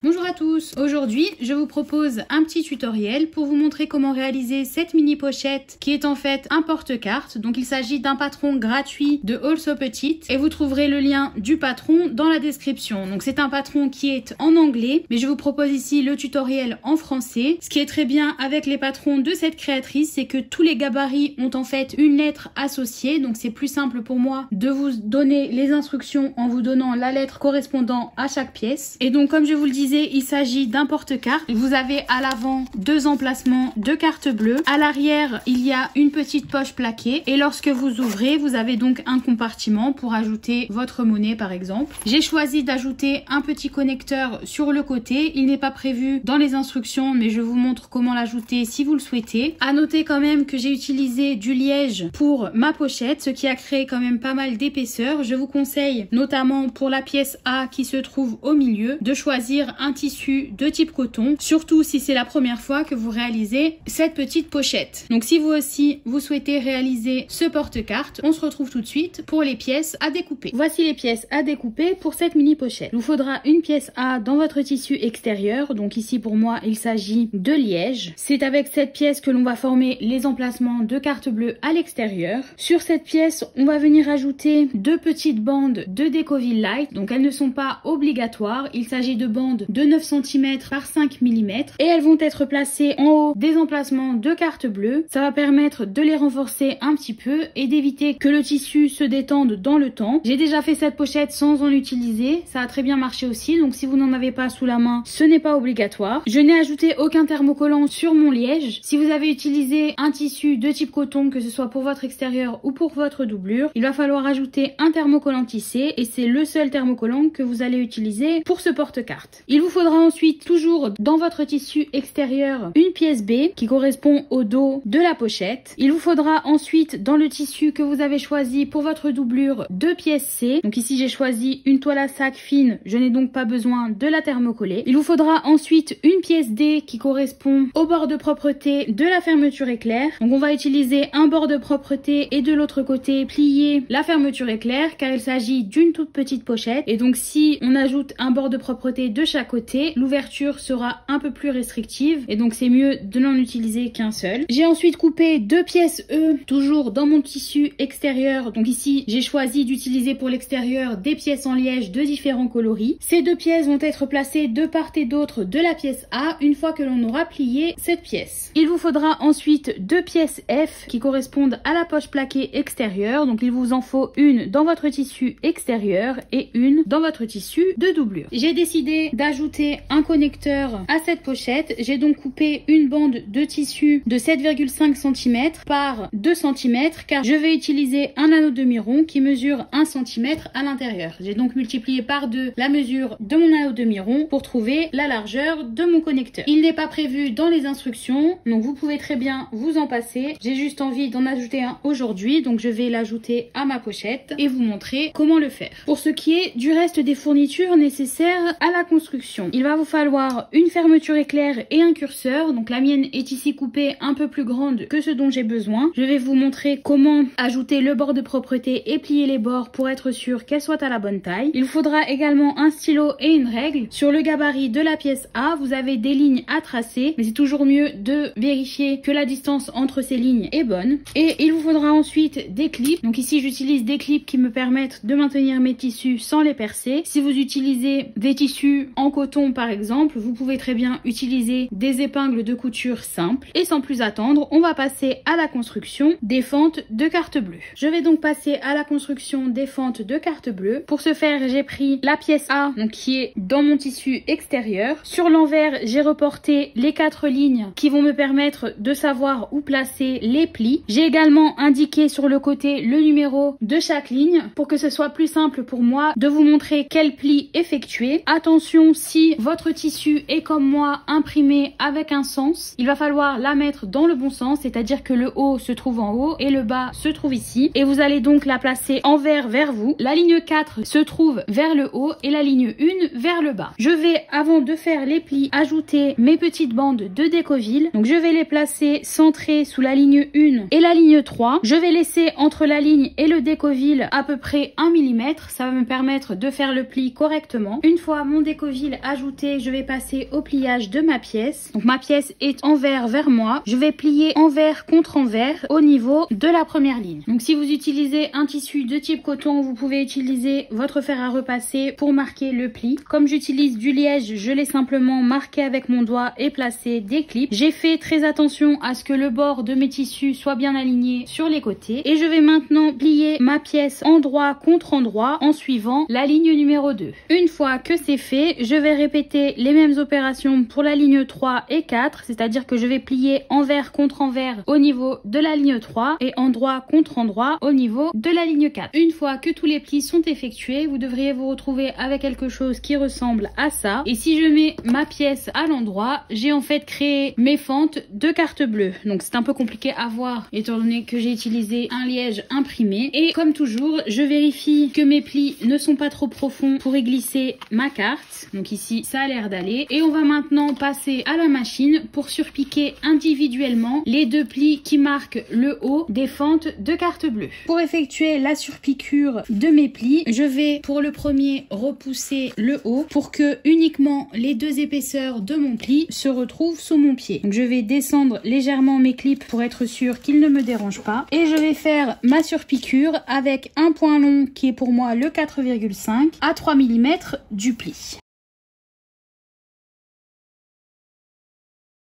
Bonjour à tous, aujourd'hui je vous propose un petit tutoriel pour vous montrer comment réaliser cette mini pochette qui est en fait un porte-carte. Donc il s'agit d'un patron gratuit de Also Petite et vous trouverez le lien du patron dans la description. Donc c'est un patron qui est en anglais mais je vous propose ici le tutoriel en français. Ce qui est très bien avec les patrons de cette créatrice, c'est que tous les gabarits ont en fait une lettre associée, donc c'est plus simple pour moi de vous donner les instructions en vous donnant la lettre correspondant à chaque pièce. Et donc comme je vous le disais, il s'agit d'un porte-carte. Vous avez à l'avant deux emplacements de cartes bleues. À l'arrière, il y a une petite poche plaquée. Et lorsque vous ouvrez, vous avez donc un compartiment pour ajouter votre monnaie par exemple. J'ai choisi d'ajouter un petit connecteur sur le côté. Il n'est pas prévu dans les instructions, mais je vous montre comment l'ajouter si vous le souhaitez. À noter quand même que j'ai utilisé du liège pour ma pochette, ce qui a créé quand même pas mal d'épaisseur. Je vous conseille, notamment pour la pièce A qui se trouve au milieu, de choisir un tissu de type coton, surtout si c'est la première fois que vous réalisez cette petite pochette. Donc si vous aussi vous souhaitez réaliser ce porte-carte, on se retrouve tout de suite pour les pièces à découper. Voici les pièces à découper pour cette mini pochette. Il vous faudra une pièce A dans votre tissu extérieur, donc ici pour moi il s'agit de liège. C'est avec cette pièce que l'on va former les emplacements de cartes bleues à l'extérieur. Sur cette pièce, on va venir ajouter deux petites bandes de Decovil Light, donc elles ne sont pas obligatoires, il s'agit de bandes de 9 cm par 5 mm et elles vont être placées en haut des emplacements de cartes bleues. Ça va permettre de les renforcer un petit peu et d'éviter que le tissu se détende dans le temps. J'ai déjà fait cette pochette sans en utiliser, ça a très bien marché aussi, donc si vous n'en avez pas sous la main, ce n'est pas obligatoire. Je n'ai ajouté aucun thermocollant sur mon liège. Si vous avez utilisé un tissu de type coton, que ce soit pour votre extérieur ou pour votre doublure, il va falloir ajouter un thermocollant tissé et c'est le seul thermocollant que vous allez utiliser pour ce porte-carte. Il vous faudra ensuite, toujours dans votre tissu extérieur, une pièce B qui correspond au dos de la pochette. Il vous faudra ensuite, dans le tissu que vous avez choisi pour votre doublure, deux pièces C. Donc ici j'ai choisi une toile à sac fine, je n'ai donc pas besoin de la thermocoller. Il vous faudra ensuite une pièce D qui correspond au bord de propreté de la fermeture éclair. Donc on va utiliser un bord de propreté et de l'autre côté plier la fermeture éclair car il s'agit d'une toute petite pochette. Et donc si on ajoute un bord de propreté de chaque côté, l'ouverture sera un peu plus restrictive et donc c'est mieux de n'en utiliser qu'un seul. J'ai ensuite coupé deux pièces E, toujours dans mon tissu extérieur. Donc ici j'ai choisi d'utiliser pour l'extérieur des pièces en liège de différents coloris. Ces deux pièces vont être placées de part et d'autre de la pièce A une fois que l'on aura plié cette pièce. Il vous faudra ensuite deux pièces F qui correspondent à la poche plaquée extérieure. Donc il vous en faut une dans votre tissu extérieur et une dans votre tissu de doublure. J'ai décidé d'ajouter un connecteur à cette pochette. J'ai donc coupé une bande de tissu de 7,5 cm par 2 cm car je vais utiliser un anneau demi-rond qui mesure 1 cm à l'intérieur. J'ai donc multiplié par 2 la mesure de mon anneau demi-rond pour trouver la largeur de mon connecteur. Il n'est pas prévu dans les instructions, donc vous pouvez très bien vous en passer. J'ai juste envie d'en ajouter un aujourd'hui, donc je vais l'ajouter à ma pochette et vous montrer comment le faire. Pour ce qui est du reste des fournitures nécessaires à la construction, il va vous falloir une fermeture éclair et un curseur. Donc la mienne est ici coupée un peu plus grande que ce dont j'ai besoin. Je vais vous montrer comment ajouter le bord de propreté et plier les bords pour être sûr qu'elle soit à la bonne taille. Il vous faudra également un stylo et une règle. Sur le gabarit de la pièce A, vous avez des lignes à tracer, mais c'est toujours mieux de vérifier que la distance entre ces lignes est bonne. Et il vous faudra ensuite des clips. Donc ici j'utilise des clips qui me permettent de maintenir mes tissus sans les percer. Si vous utilisez des tissus en coton par exemple, vous pouvez très bien utiliser des épingles de couture simples. Et sans plus attendre, on va passer à la construction des fentes de carte bleue. Je vais donc passer à la construction des fentes de carte bleue. Pour ce faire, j'ai pris la pièce A, donc qui est dans mon tissu extérieur. Sur l'envers, j'ai reporté les 4 lignes qui vont me permettre de savoir où placer les plis. J'ai également indiqué sur le côté le numéro de chaque ligne pour que ce soit plus simple pour moi de vous montrer quel pli effectuer. Attention, si votre tissu est comme moi imprimé avec un sens, il va falloir la mettre dans le bon sens, c'est-à-dire que le haut se trouve en haut et le bas se trouve ici. Et vous allez donc la placer envers vers vous. La ligne 4 se trouve vers le haut et la ligne 1 vers le bas. Je vais, avant de faire les plis, ajouter mes petites bandes de Decovil. Donc je vais les placer centrées sous la ligne 1 et la ligne 3. Je vais laisser entre la ligne et le Decovil à peu près 1 mm. Ça va me permettre de faire le pli correctement. Une fois mon Decovil fil ajouté, je vais passer au pliage de ma pièce. Donc ma pièce est envers vers moi. Je vais plier envers contre envers au niveau de la première ligne. Donc si vous utilisez un tissu de type coton, vous pouvez utiliser votre fer à repasser pour marquer le pli. Comme j'utilise du liège, je l'ai simplement marqué avec mon doigt et placé des clips. J'ai fait très attention à ce que le bord de mes tissus soit bien aligné sur les côtés. Et je vais maintenant plier ma pièce endroit contre endroit en suivant la ligne numéro 2. Une fois que c'est fait, je vais répéter les mêmes opérations pour la ligne 3 et 4, c'est-à-dire que je vais plier envers contre envers au niveau de la ligne 3 et endroit contre endroit au niveau de la ligne 4. Une fois que tous les plis sont effectués, vous devriez vous retrouver avec quelque chose qui ressemble à ça. Et si je mets ma pièce à l'endroit, j'ai en fait créé mes fentes de carte bleue. Donc c'est un peu compliqué à voir étant donné que j'ai utilisé un liège imprimé. Et comme toujours, je vérifie que mes plis ne sont pas trop profonds pour y glisser ma carte. Donc ici, ça a l'air d'aller. Et on va maintenant passer à la machine pour surpiquer individuellement les deux plis qui marquent le haut des fentes de carte bleue. Pour effectuer la surpiqûre de mes plis, je vais pour le premier repousser le haut pour que uniquement les deux épaisseurs de mon pli se retrouvent sous mon pied. Donc je vais descendre légèrement mes clips pour être sûr qu'ils ne me dérangent pas. Et je vais faire ma surpiqûre avec un point long qui est pour moi le 4,5 à 3 mm du pli.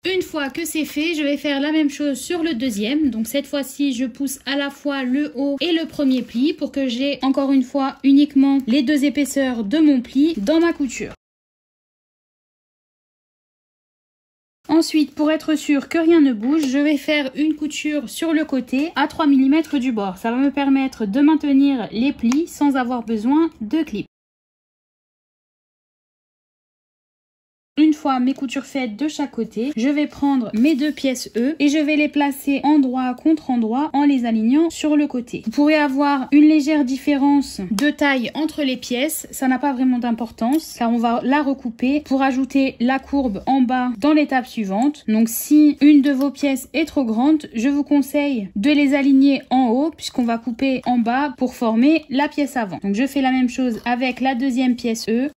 Une fois que c'est fait, je vais faire la même chose sur le deuxième. Donc cette fois-ci, je pousse à la fois le haut et le premier pli pour que j'ai encore une fois uniquement les deux épaisseurs de mon pli dans ma couture. Ensuite, pour être sûr que rien ne bouge, je vais faire une couture sur le côté à 3 mm du bord. Ça va me permettre de maintenir les plis sans avoir besoin de clips. Une fois mes coutures faites de chaque côté, je vais prendre mes deux pièces E et je vais les placer endroit contre endroit en les alignant sur le côté. Vous pourrez avoir une légère différence de taille entre les pièces, ça n'a pas vraiment d'importance car on va la recouper pour ajouter la courbe en bas dans l'étape suivante. Donc si une de vos pièces est trop grande, je vous conseille de les aligner en haut puisqu'on va couper en bas pour former la pièce avant. Donc je fais la même chose avec la deuxième pièce E.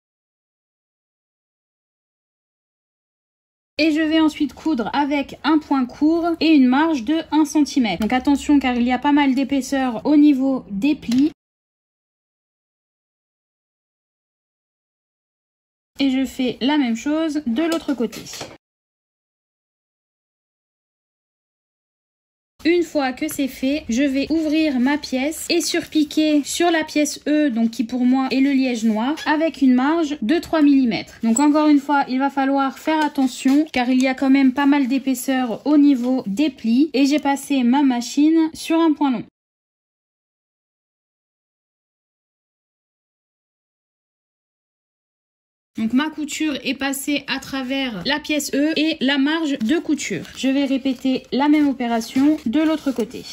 Et je vais ensuite coudre avec un point court et une marge de 1 cm. Donc attention car il y a pas mal d'épaisseur au niveau des plis. Et je fais la même chose de l'autre côté. Une fois que c'est fait, je vais ouvrir ma pièce et surpiquer sur la pièce E, donc qui pour moi est le liège noir, avec une marge de 3 mm. Donc encore une fois, il va falloir faire attention car il y a quand même pas mal d'épaisseur au niveau des plis et j'ai passé ma machine sur un point long. Donc ma couture est passée à travers la pièce E et la marge de couture. Je vais répéter la même opération de l'autre côté.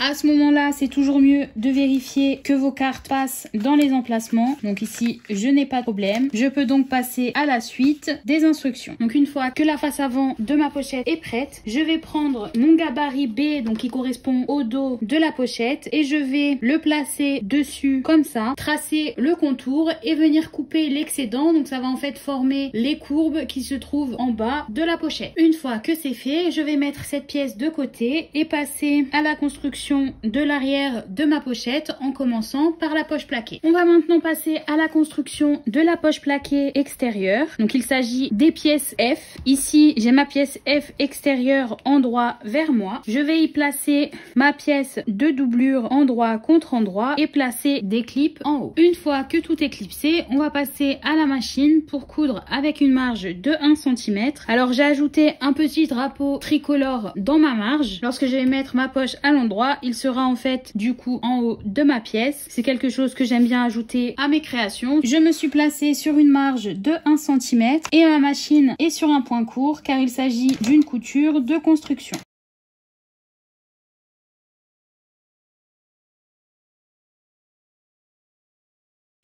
À ce moment-là, c'est toujours mieux de vérifier que vos cartes passent dans les emplacements. Donc ici, je n'ai pas de problème. Je peux donc passer à la suite des instructions. Donc une fois que la face avant de ma pochette est prête, je vais prendre mon gabarit B, donc qui correspond au dos de la pochette, et je vais le placer dessus comme ça, tracer le contour et venir couper l'excédent. Donc ça va en fait former les courbes qui se trouvent en bas de la pochette. Une fois que c'est fait, je vais mettre cette pièce de côté et passer à la construction de l'arrière de ma pochette en commençant par la poche plaquée. On va maintenant passer à la construction de la poche plaquée extérieure. Donc il s'agit des pièces F. Ici j'ai ma pièce F extérieure endroit vers moi. Je vais y placer ma pièce de doublure endroit contre endroit et placer des clips en haut. Une fois que tout est clipsé, on va passer à la machine pour coudre avec une marge de 1 cm. Alors j'ai ajouté un petit drapeau tricolore dans ma marge. Lorsque je vais mettre ma poche à l'endroit, il sera en fait du coup en haut de ma pièce. C'est quelque chose que j'aime bien ajouter à mes créations. Je me suis placée sur une marge de 1 cm et ma machine est sur un point court car il s'agit d'une couture de construction.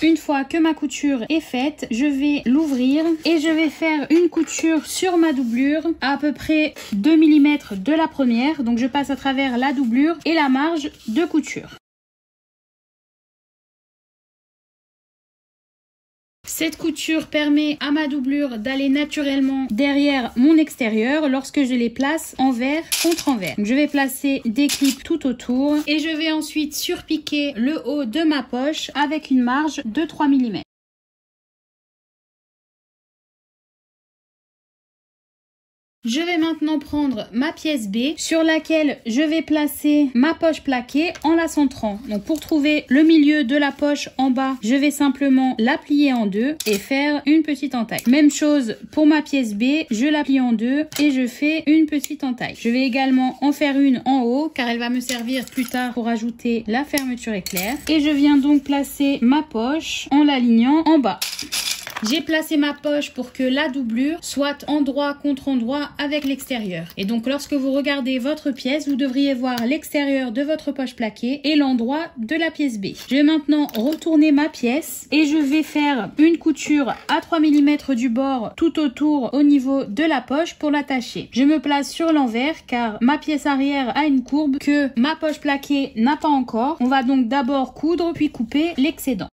Une fois que ma couture est faite, je vais l'ouvrir et je vais faire une couture sur ma doublure à peu près 2 mm de la première. Donc je passe à travers la doublure et la marge de couture. Cette couture permet à ma doublure d'aller naturellement derrière mon extérieur lorsque je les place envers contre envers. Donc, je vais placer des clips tout autour et je vais ensuite surpiquer le haut de ma poche avec une marge de 3 mm. Je vais maintenant prendre ma pièce B sur laquelle je vais placer ma poche plaquée en la centrant. Donc pour trouver le milieu de la poche en bas, je vais simplement la plier en deux et faire une petite entaille. Même chose pour ma pièce B, je la plie en deux et je fais une petite entaille. Je vais également en faire une en haut car elle va me servir plus tard pour ajouter la fermeture éclair. Et je viens donc placer ma poche en l'alignant en bas. J'ai placé ma poche pour que la doublure soit endroit contre endroit avec l'extérieur. Et donc lorsque vous regardez votre pièce, vous devriez voir l'extérieur de votre poche plaquée et l'endroit de la pièce B. Je vais maintenant retourner ma pièce et je vais faire une couture à 3 mm du bord tout autour au niveau de la poche pour l'attacher. Je me place sur l'envers car ma pièce arrière a une courbe que ma poche plaquée n'a pas encore. On va donc d'abord coudre puis couper l'excédent.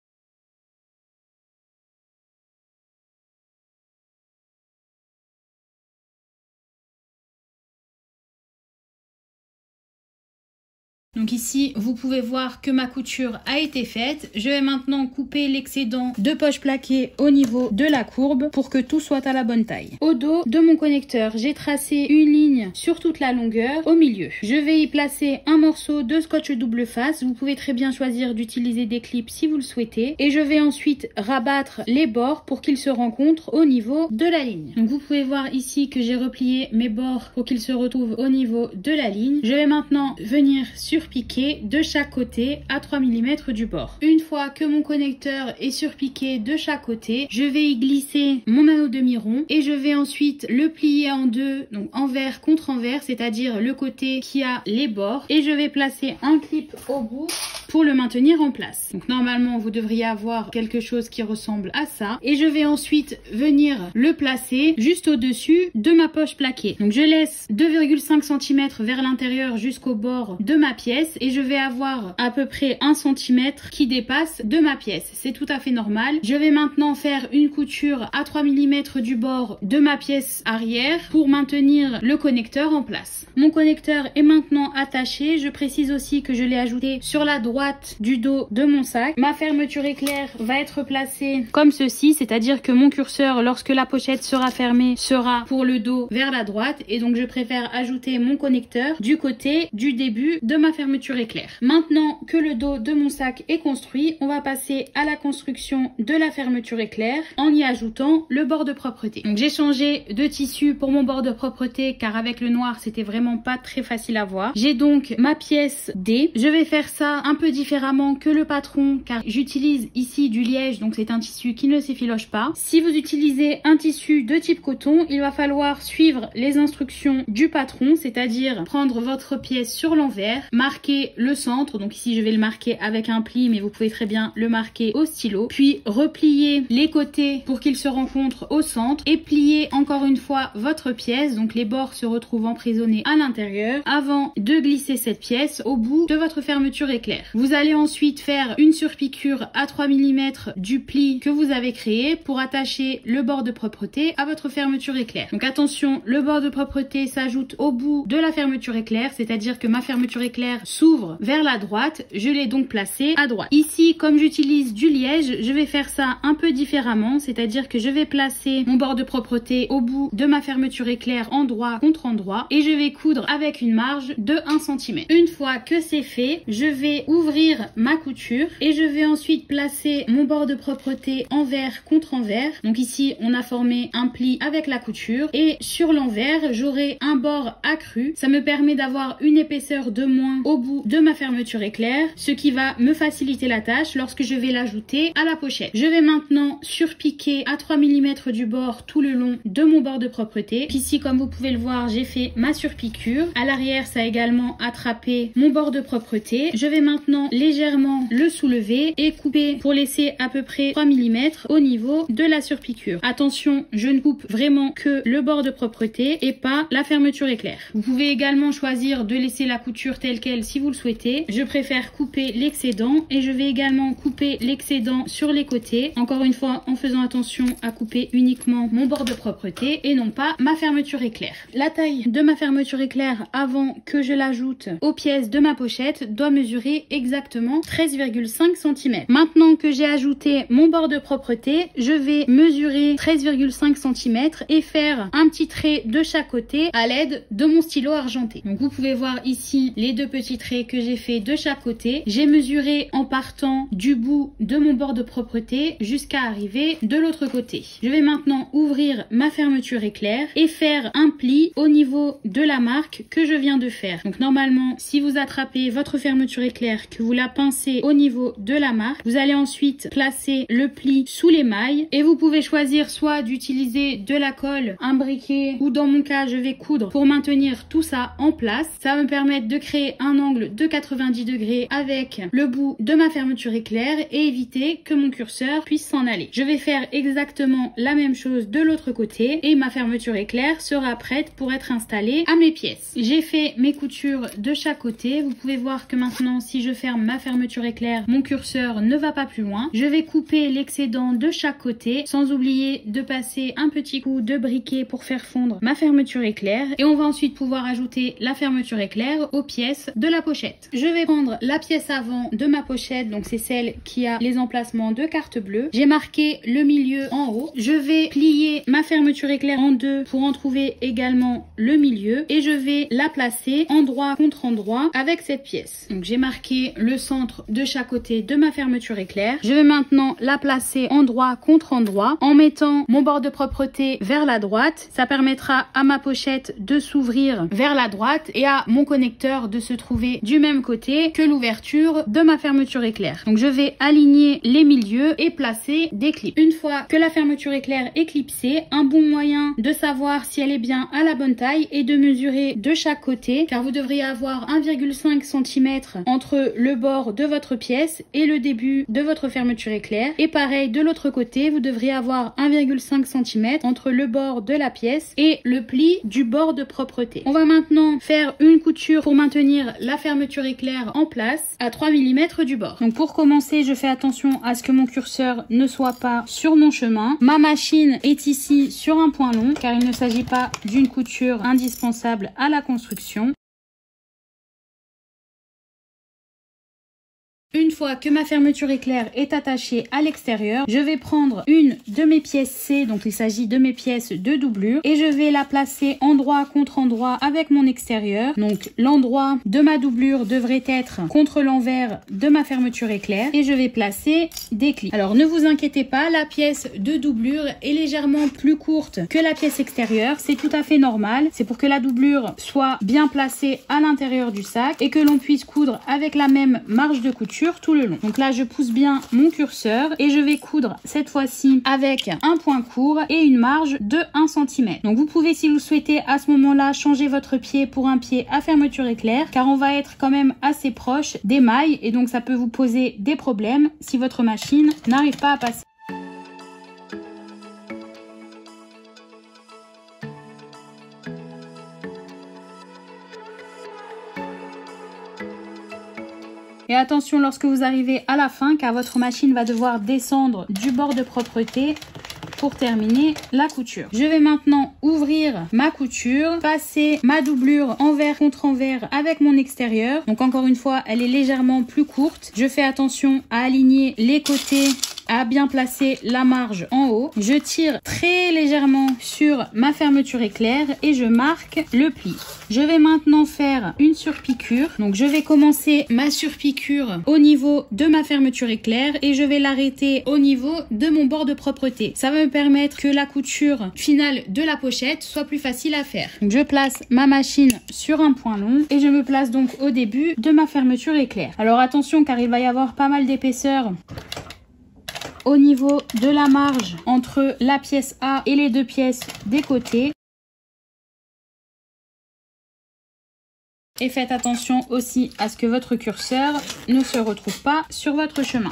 Donc ici, vous pouvez voir que ma couture a été faite. Je vais maintenant couper l'excédent de poche plaquée au niveau de la courbe pour que tout soit à la bonne taille. Au dos de mon connecteur, j'ai tracé une ligne sur toute la longueur au milieu. Je vais y placer un morceau de scotch double face. Vous pouvez très bien choisir d'utiliser des clips si vous le souhaitez. Et je vais ensuite rabattre les bords pour qu'ils se rencontrent au niveau de la ligne. Donc vous pouvez voir ici que j'ai replié mes bords pour qu'ils se retrouvent au niveau de la ligne. Je vais maintenant venir surpiquer de chaque côté à 3 mm du bord. Une fois que mon connecteur est surpiqué de chaque côté, je vais y glisser mon anneau demi-rond et je vais ensuite le plier en deux, donc envers contre envers, c'est-à-dire le côté qui a les bords, et je vais placer un clip au bout pour le maintenir en place. Donc normalement vous devriez avoir quelque chose qui ressemble à ça, et je vais ensuite venir le placer juste au-dessus de ma poche plaquée. Donc je laisse 2,5 cm vers l'intérieur jusqu'au bord de ma pièce et je vais avoir à peu près 1 cm qui dépasse de ma pièce. C'est tout à fait normal. Je vais maintenant faire une couture à 3 mm du bord de ma pièce arrière pour maintenir le connecteur en place. Mon connecteur est maintenant attaché. Je précise aussi que je l'ai ajouté sur la droite du dos de mon sac. Ma fermeture éclair va être placée comme ceci, c'est-à-dire que mon curseur, lorsque la pochette sera fermée, sera pour le dos vers la droite, et donc je préfère ajouter mon connecteur du côté du début de ma fermeture éclair. Maintenant que le dos de mon sac est construit, on va passer à la construction de la fermeture éclair en y ajoutant le bord de propreté. Donc j'ai changé de tissu pour mon bord de propreté car avec le noir c'était vraiment pas très facile à voir. J'ai donc ma pièce D. Je vais faire ça un peu différemment que le patron car j'utilise ici du liège, donc c'est un tissu qui ne s'effiloche pas. Si vous utilisez un tissu de type coton, il va falloir suivre les instructions du patron, c'est-à-dire prendre votre pièce sur l'envers, marquer le centre, donc ici je vais le marquer avec un pli mais vous pouvez très bien le marquer au stylo, puis replier les côtés pour qu'ils se rencontrent au centre et plier encore une fois votre pièce, donc les bords se retrouvent emprisonnés à l'intérieur avant de glisser cette pièce au bout de votre fermeture éclair. Vous allez ensuite faire une surpiqûre à 3 mm du pli que vous avez créé pour attacher le bord de propreté à votre fermeture éclair. Donc attention, le bord de propreté s'ajoute au bout de la fermeture éclair, c'est-à-dire que ma fermeture éclair s'ouvre vers la droite, je l'ai donc placé à droite. Ici, comme j'utilise du liège, je vais faire ça un peu différemment, c'est-à-dire que je vais placer mon bord de propreté au bout de ma fermeture éclair endroit contre endroit et je vais coudre avec une marge de 1 cm. Une fois que c'est fait, je vais ouvrir ma couture et je vais ensuite placer mon bord de propreté envers contre envers. Donc ici, on a formé un pli avec la couture et sur l'envers, j'aurai un bord accru. Ça me permet d'avoir une épaisseur de moins au bout de ma fermeture éclair, ce qui va me faciliter la tâche lorsque je vais l'ajouter à la pochette. Je vais maintenant surpiquer à 3 mm du bord tout le long de mon bord de propreté. Ici, comme vous pouvez le voir, j'ai fait ma surpiqûre. À l'arrière, ça a également attrapé mon bord de propreté. Je vais maintenant maintenant légèrement le soulever et couper pour laisser à peu près 3 mm au niveau de la surpiqûre. Attention, je ne coupe vraiment que le bord de propreté et pas la fermeture éclair. Vous pouvez également choisir de laisser la couture telle quelle si vous le souhaitez. Je préfère couper l'excédent et je vais également couper l'excédent sur les côtés. Encore une fois, en faisant attention à couper uniquement mon bord de propreté et non pas ma fermeture éclair. La taille de ma fermeture éclair avant que je l'ajoute aux pièces de ma pochette doit mesurer exactement 13,5 cm. Maintenant que j'ai ajouté mon bord de propreté, je vais mesurer 13,5 cm et faire un petit trait de chaque côté à l'aide de mon stylo argenté. Donc vous pouvez voir ici les deux petits traits que j'ai fait de chaque côté. J'ai mesuré en partant du bout de mon bord de propreté jusqu'à arriver de l'autre côté. Je vais maintenant ouvrir ma fermeture éclair et faire un pli au niveau de la marque que je viens de faire. Donc normalement, si vous attrapez votre fermeture éclair, que vous la pincez au niveau de la marque, vous allez ensuite placer le pli sous les mailles et vous pouvez choisir soit d'utiliser de la colle, un briquet ou dans mon cas je vais coudre pour maintenir tout ça en place. Ça va me permettre de créer un angle de 90 degrés avec le bout de ma fermeture éclair et éviter que mon curseur puisse s'en aller. Je vais faire exactement la même chose de l'autre côté et ma fermeture éclair sera prête pour être installée à mes pièces. J'ai fait mes coutures de chaque côté. Vous pouvez voir que maintenant si je ferme ma fermeture éclair, mon curseur ne va pas plus loin. Je vais couper l'excédent de chaque côté sans oublier de passer un petit coup de briquet pour faire fondre ma fermeture éclair et on va ensuite pouvoir ajouter la fermeture éclair aux pièces de la pochette. Je vais prendre la pièce avant de ma pochette, donc c'est celle qui a les emplacements de carte bleue. J'ai marqué le milieu en haut. Je vais plier ma fermeture éclair en deux pour en trouver également le milieu et je vais la placer endroit contre endroit avec cette pièce. Donc j'ai marqué le centre de chaque côté de ma fermeture éclair. Je vais maintenant la placer endroit contre endroit en mettant mon bord de propreté vers la droite. Ça permettra à ma pochette de s'ouvrir vers la droite et à mon connecteur de se trouver du même côté que l'ouverture de ma fermeture éclair. Donc je vais aligner les milieux et placer des clips. Une fois que la fermeture éclair est clipsée, un bon moyen de savoir si elle est bien à la bonne taille est de mesurer de chaque côté, car vous devriez avoir 1,5 cm entre le bord de votre pièce et le début de votre fermeture éclair. Et pareil de l'autre côté, vous devriez avoir 1,5 cm entre le bord de la pièce et le pli du bord de propreté. On va maintenant faire une couture pour maintenir la fermeture éclair en place à 3 mm du bord. Donc pour commencer, je fais attention à ce que mon curseur ne soit pas sur mon chemin. Ma machine est ici sur un point long car il ne s'agit pas d'une couture indispensable à la construction. Une fois que ma fermeture éclair est attachée à l'extérieur, je vais prendre une de mes pièces C, donc il s'agit de mes pièces de doublure, et je vais la placer endroit contre endroit avec mon extérieur. Donc l'endroit de ma doublure devrait être contre l'envers de ma fermeture éclair et je vais placer des clips. Alors ne vous inquiétez pas, la pièce de doublure est légèrement plus courte que la pièce extérieure, c'est tout à fait normal. C'est pour que la doublure soit bien placée à l'intérieur du sac et que l'on puisse coudre avec la même marge de couture tout le long. Donc là je pousse bien mon curseur et je vais coudre cette fois-ci avec un point court et une marge de 1 cm. Donc vous pouvez, si vous souhaitez, à ce moment-là changer votre pied pour un pied à fermeture éclair, car on va être quand même assez proche des mailles et donc ça peut vous poser des problèmes si votre machine n'arrive pas à passer. Et attention lorsque vous arrivez à la fin, car votre machine va devoir descendre du bord de propreté pour terminer la couture. Je vais maintenant ouvrir ma couture, passer ma doublure envers contre envers avec mon extérieur. Donc encore une fois, elle est légèrement plus courte. Je fais attention à aligner les côtés, à bien placer la marge en haut. Je tire très légèrement sur ma fermeture éclair et je marque le pli. Je vais maintenant faire une surpiqûre. Donc je vais commencer ma surpiqûre au niveau de ma fermeture éclair et je vais l'arrêter au niveau de mon bord de propreté. Ça va me permettre que la couture finale de la pochette soit plus facile à faire. Donc je place ma machine sur un point long et je me place donc au début de ma fermeture éclair. Alors attention, car il va y avoir pas mal d'épaisseur au niveau de la marge entre la pièce A et les deux pièces des côtés. Et faites attention aussi à ce que votre curseur ne se retrouve pas sur votre chemin.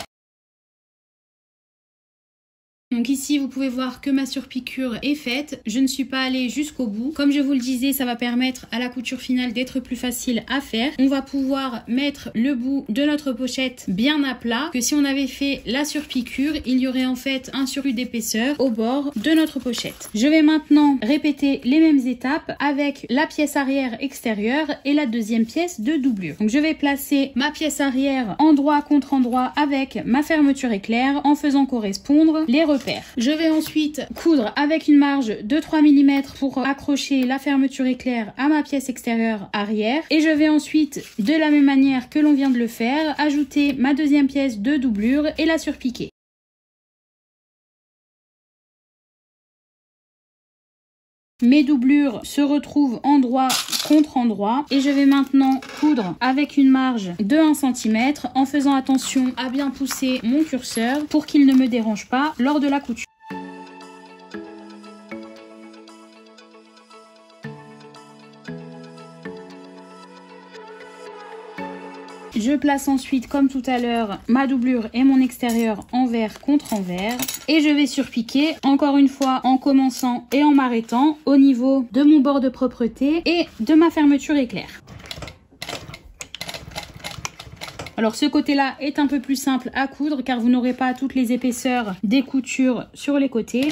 Donc ici, vous pouvez voir que ma surpiqûre est faite. Je ne suis pas allée jusqu'au bout. Comme je vous le disais, ça va permettre à la couture finale d'être plus facile à faire. On va pouvoir mettre le bout de notre pochette bien à plat. Que si on avait fait la surpiqûre, il y aurait en fait un surplus d'épaisseur au bord de notre pochette. Je vais maintenant répéter les mêmes étapes avec la pièce arrière extérieure et la deuxième pièce de doublure. Donc je vais placer ma pièce arrière endroit contre endroit avec ma fermeture éclair en faisant correspondre les repères. Je vais ensuite coudre avec une marge de 3 mm pour accrocher la fermeture éclair à ma pièce extérieure arrière. Et je vais ensuite, de la même manière que l'on vient de le faire, ajouter ma deuxième pièce de doublure et la surpiquer. Mes doublures se retrouvent endroit contre endroit et je vais maintenant coudre avec une marge de 1 cm en faisant attention à bien pousser mon curseur pour qu'il ne me dérange pas lors de la couture. Je place ensuite, comme tout à l'heure, ma doublure et mon extérieur envers contre envers. Et je vais surpiquer, encore une fois, en commençant et en m'arrêtant au niveau de mon bord de propreté et de ma fermeture éclair. Alors ce côté-là est un peu plus simple à coudre car vous n'aurez pas toutes les épaisseurs des coutures sur les côtés.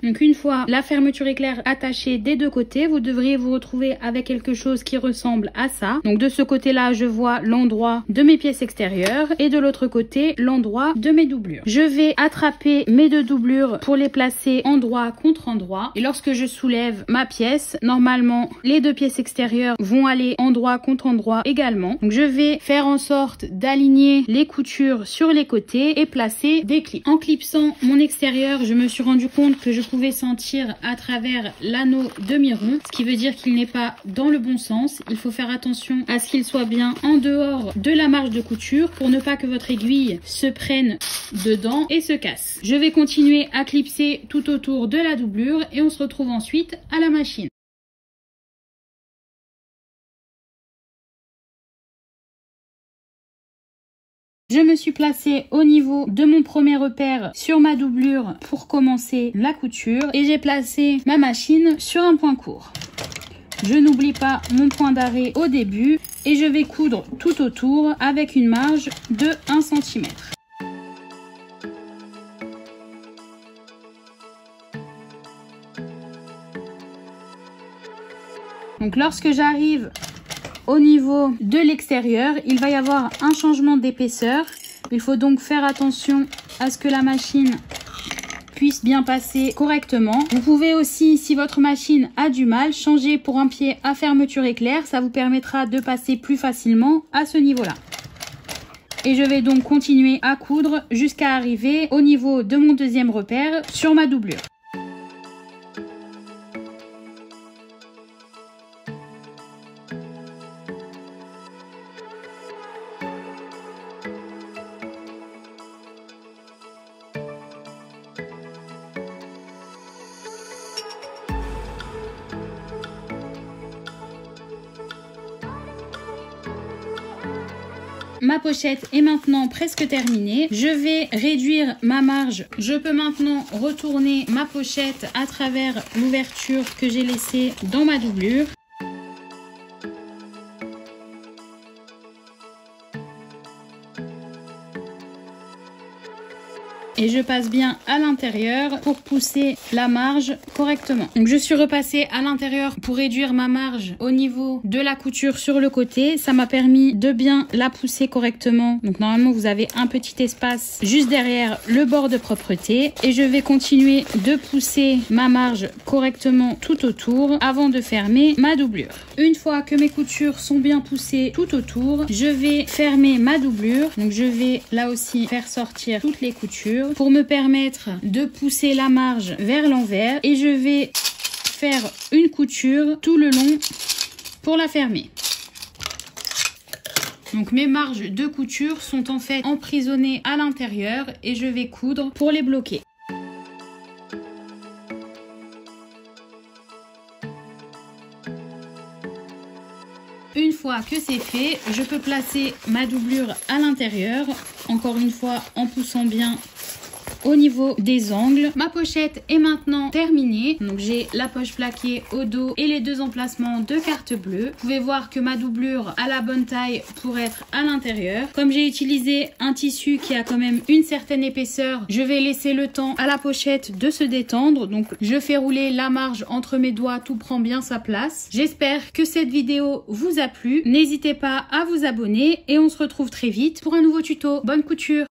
Donc une fois la fermeture éclair attachée des deux côtés, vous devriez vous retrouver avec quelque chose qui ressemble à ça. Donc de ce côté-là, je vois l'endroit de mes pièces extérieures et de l'autre côté, l'endroit de mes doublures. Je vais attraper mes deux doublures pour les placer endroit contre endroit. Et lorsque je soulève ma pièce, normalement, les deux pièces extérieures vont aller endroit contre endroit également. Donc je vais faire en sorte d'aligner les coutures sur les côtés et placer des clips. En clipsant mon extérieur, je me suis rendu compte que je pouvez sentir à travers l'anneau demi-rond, ce qui veut dire qu'il n'est pas dans le bon sens. Il faut faire attention à ce qu'il soit bien en dehors de la marge de couture pour ne pas que votre aiguille se prenne dedans et se casse. Je vais continuer à clipser tout autour de la doublure et on se retrouve ensuite à la machine. Je me suis placée au niveau de mon premier repère sur ma doublure pour commencer la couture et j'ai placé ma machine sur un point court. Je n'oublie pas mon point d'arrêt au début et je vais coudre tout autour avec une marge de 1 cm. Donc lorsque j'arrive au niveau de l'extérieur, il va y avoir un changement d'épaisseur. Il faut donc faire attention à ce que la machine puisse bien passer correctement. Vous pouvez aussi, si votre machine a du mal, changer pour un pied à fermeture éclair. Ça vous permettra de passer plus facilement à ce niveau-là. Et je vais donc continuer à coudre jusqu'à arriver au niveau de mon deuxième repère sur ma doublure. Ma pochette est maintenant presque terminée. Je vais réduire ma marge. Je peux maintenant retourner ma pochette à travers l'ouverture que j'ai laissée dans ma doublure. Et je passe bien à l'intérieur pour pousser la marge correctement. Donc je suis repassée à l'intérieur pour réduire ma marge au niveau de la couture sur le côté. Ça m'a permis de bien la pousser correctement. Donc normalement vous avez un petit espace juste derrière le bord de propreté. Et je vais continuer de pousser ma marge correctement tout autour avant de fermer ma doublure. Une fois que mes coutures sont bien poussées tout autour, je vais fermer ma doublure. Donc je vais là aussi faire sortir toutes les coutures pour me permettre de pousser la marge vers l'envers et je vais faire une couture tout le long pour la fermer. Donc mes marges de couture sont en fait emprisonnées à l'intérieur et je vais coudre pour les bloquer. Une fois que c'est fait, je peux placer ma doublure à l'intérieur, encore une fois en poussant bien au niveau des angles. Ma pochette est maintenant terminée. Donc j'ai la poche plaquée au dos et les deux emplacements de carte bleue. Vous pouvez voir que ma doublure a la bonne taille pour être à l'intérieur. Comme j'ai utilisé un tissu qui a quand même une certaine épaisseur, je vais laisser le temps à la pochette de se détendre. Donc je fais rouler la marge entre mes doigts, tout prend bien sa place. J'espère que cette vidéo vous a plu. N'hésitez pas à vous abonner et on se retrouve très vite pour un nouveau tuto. Bonne couture!